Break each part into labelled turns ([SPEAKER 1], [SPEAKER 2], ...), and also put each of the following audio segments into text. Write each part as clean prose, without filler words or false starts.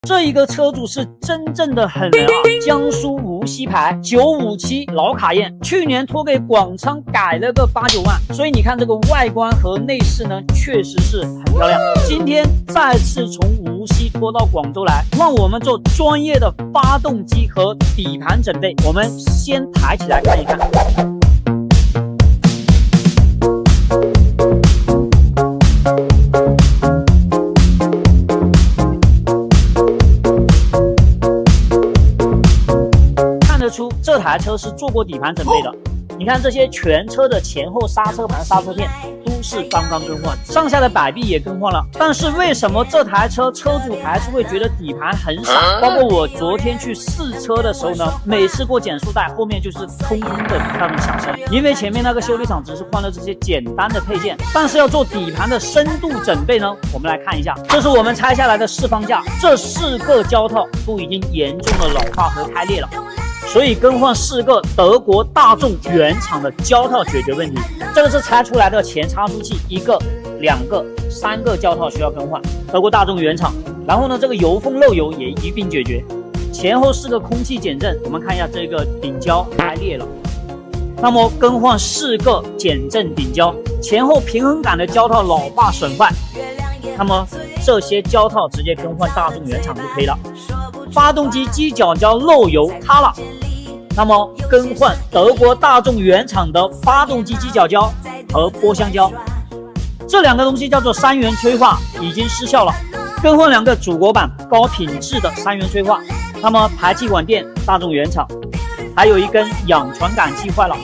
[SPEAKER 1] 这一个车主是真正的狠人啊，江苏无锡牌957老卡宴，去年托给广昌改了个8、9万，所以你看这个外观和内饰呢，确实是很漂亮。今天再次从无锡拖到广州来，让我们做专业的发动机和底盘整备。我们先抬起来看一看。这台车是做过底盘整备的，你看这些全车的前后刹车盘、刹车片都是刚刚更换，上下的摆臂也更换了。但是为什么这台车车主还是会觉得底盘很傻？包括我昨天去试车的时候呢，每次过减速带后面就是空空的那种响声，因为前面那个修理厂只是换了这些简单的配件。但是要做底盘的深度整备呢，我们来看一下，这是我们拆下来的四方架，这4个胶套都已经严重的老化和开裂了。所以更换4个德国大众原厂的胶套解决问题。这个是拆出来的前差速器，1个、2个、3个胶套需要更换，德国大众原厂。然后呢，这个油封漏油也一并解决。前后4个空气减震，我们看一下这个顶胶开裂了，那么更换4个减震顶胶，前后平衡杆的胶套老化损坏，那么这些胶套直接更换大众原厂就可以了。发动机机脚胶漏油塌了，那么更换德国大众原厂的发动机机脚胶和波箱胶，这2个东西叫做3元催化，已经失效了。更换2个主果板，高品质的3元催化。那么排气管垫大众原厂，还有一根氧传感器坏了，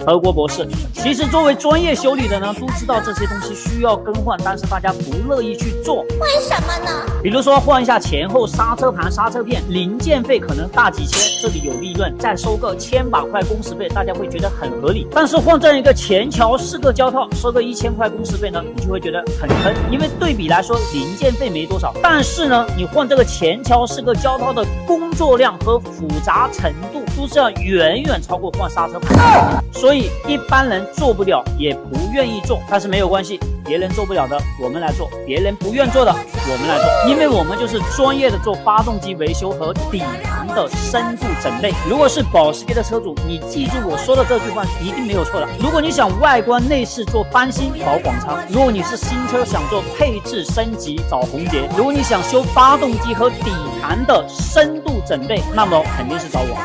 [SPEAKER 1] 德国博士。其实作为专业修理的呢，都知道这些东西需要更换，但是大家不乐意去做，
[SPEAKER 2] 为什么呢？
[SPEAKER 1] 比如说换一下前后刹车盘、刹车片，零件费可能大几千，这里有利润，再收个1000把块工时费，大家会觉得很合理。但是换这样一个前桥4个胶套，收个1000块工时费呢，你就会觉得很坑，因为对比来说零件费没多少，但是呢，你换这个前桥4个胶套的工作量和复杂程度都是要远远超过换刹车盘，所以一般人做不了，也不愿意做。但是没有关系，别人做不了的我们来做，别人不愿做的我们来做，因为我们就是专业的做发动机维修和底盘的深度整备。如果是保时捷的车主，你记住我说的这句话一定没有错的。如果你想外观内饰做翻新，找广昌；如果你是新车想做配置升级，找宏捷；如果你想修发动机和底盘的深度整备，那么肯定是找我。